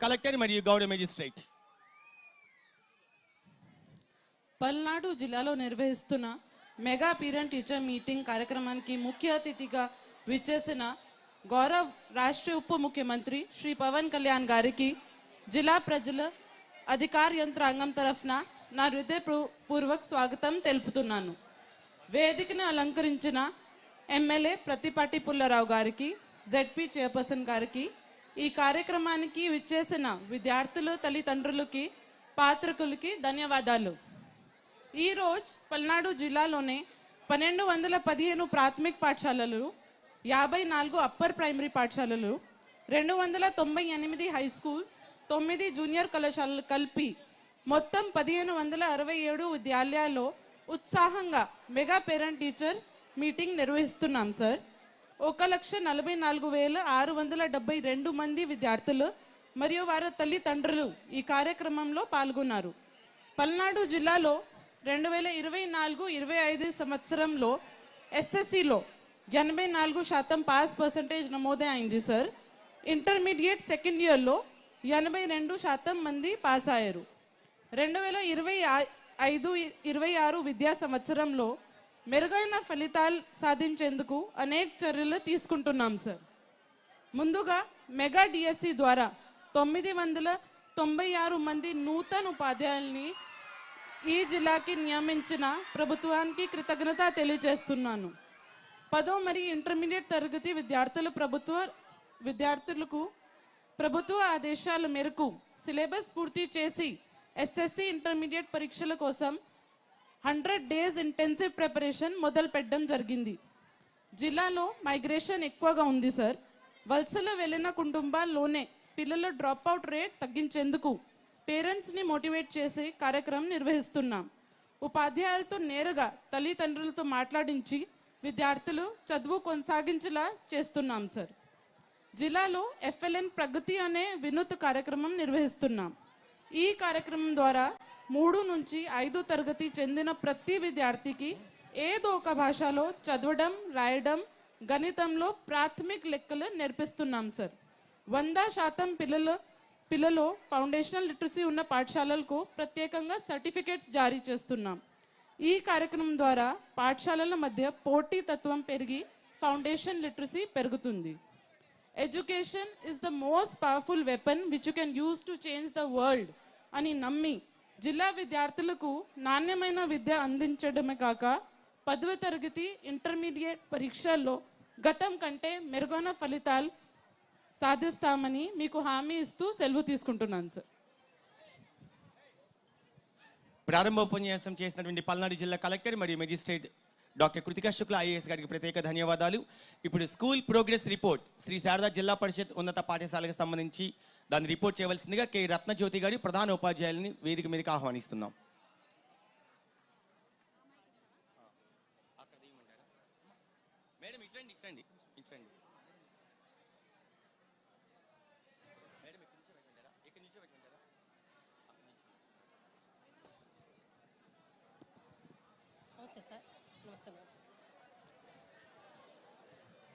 Collector మరియు గౌరవ magistrate. Palnadu జిల్లాలో నిర్వహిస్తున్న మెగా పేరెంట్ టీచర్ మీటింగ్ కార్యక్రమానికి ముఖ్య అతిథిగా విచ్చేసిన గౌరవ రాష్ట్ర ఉప ముఖ్యమంత్రి శ్రీ పవన్ కళ్యాణ్ గారికి జిల్లా ప్రజల అధికార యంత్రాంగం తరఫున నా హృదయపూర్వక స్వాగతం తెలుపుతున్నాను. వేదికను అలంకరించిన ఎమ్మెల్యే ప్రతిపాటి పుల్లారావు గారికి, జెడ్పీ చైర్పర్సన్ గారికి, ఈ కార్యక్రమానికి విచ్చేసిన విద్యార్థులు, తల్లిదండ్రులకి, పాత్రికులకి ధన్యవాదాలు. ఈరోజు పల్నాడు జిల్లాలోనే 1215 ప్రాథమిక పాఠశాలలు, 54 అప్పర్ ప్రైమరీ పాఠశాలలు, 298 హై స్కూల్స్, 9 జూనియర్ కళాశాలలు కలిపి మొత్తం 1567 విద్యాలయాల్లో ఉత్సాహంగా మెగా పేరెంట్ టీచర్ మీటింగ్ నిర్వహిస్తున్నాం సార్. 1,44,672 మంది విద్యార్థులు మరియు వారి తల్లిదండ్రులు ఈ కార్యక్రమంలో పాల్గొన్నారు. పల్నాడు జిల్లాలో 2024-25 సంవత్సరంలో ఎస్ఎస్సిలో 84% పాస్ పర్సంటేజ్ నమోదే అయింది సార్. ఇంటర్మీడియట్ సెకండ్ ఇయర్లో 82% మంది పాస్ అయ్యారు. 2025-26 విద్యా సంవత్సరంలో మెరుగైన ఫలితాలు సాధించేందుకు అనేక చర్యలు తీసుకుంటున్నాం సార్. ముందుగా మెగా డిఎస్సి ద్వారా 996 మంది నూతన ఉపాధ్యాయుల్ని ఈ జిల్లాకి నియమించిన ప్రభుత్వానికి కృతజ్ఞత తెలియజేస్తున్నాను. 10వ మరియు ఇంటర్మీడియట్ తరగతి విద్యార్థులకు ప్రభుత్వ ఆదేశాల మేరకు సిలబస్ పూర్తి చేసి ఎస్ఎస్సి ఇంటర్మీడియట్ పరీక్షల కోసం 100 డేస్ ఇంటెన్సివ్ ప్రిపరేషన్ మొదలు పెట్టడం జరిగింది. జిల్లాలో మైగ్రేషన్ ఎక్కువగా ఉంది సార్. వలసలు వెళ్ళిన కుటుంబాల్లోనే పిల్లల డ్రాప్అవుట్ రేట్ తగ్గించేందుకు పేరెంట్స్ని మోటివేట్ చేసే కార్యక్రమం నిర్వహిస్తున్నాం. ఉపాధ్యాయులతో నేరుగా తల్లిదండ్రులతో మాట్లాడించి విద్యార్థులు చదువు కొనసాగించేలా చేస్తున్నాం సార్. జిల్లాలో ఎఫ్ఎల్ఎన్ ప్రగతి అనే వినూత్న కార్యక్రమం నిర్వహిస్తున్నాం. ఈ కార్యక్రమం ద్వారా 3 నుంచి 5 తరగతి చెందిన ప్రతి విద్యార్థికి ఏదో ఒక భాషలో చదవడం, రాయడం, గణితంలో ప్రాథమిక లెక్కలు నేర్పిస్తున్నాం సార్. 100% పిల్లలు ఫౌండేషనల్ లిటరసీ ఉన్న పాఠశాలలకు ప్రత్యేకంగా సర్టిఫికేట్స్ జారీ చేస్తున్నాం. ఈ కార్యక్రమం ద్వారా పాఠశాలల మధ్య పోటీతత్వం పెరిగి ఫౌండేషన్ లిటరసీ పెరుగుతుంది. Education is the most powerful weapon which you can use to change the world అని నమ్మి జిల్లా విద్యార్థులకు నాణ్యమైన విద్య అందించడమే కాక 10వ తరగతి ఇంటర్మీడియట్ పరీక్షల్లో గతం కంటే మెరుగైన ఫలితాలు సాధిస్తామని మీకు హామీ ఇస్తూ సెలవు తీసుకుంటున్నాను సార్. ప్రారంభోపన్యాసం చేసినటువంటి పల్నాడు జిల్లా కలెక్టర్ మరియు magistrate doctor Kritika Shukla IAS గారికి ప్రత్యేక ధన్యవాదాలు. ఇప్పుడు school progress report Shri Sarada Zilla Parishad ఉన్నత పాఠశాలకు సంబంధించి దాన్ని రిపోర్ట్ చేయవలసిందిగా కె రత్నజ్యోతి గారి ప్రధాన ఉపాధ్యాయులని వేదిక మీదకి ఆహ్వానిస్తున్నాం. మేడం ఇట్రండి ఇట్రండి ఇట్రండి మేడం ఇక్కడ నుంచి పెట్టంటారా? నమస్తే సార్. నమస్తే మేడం.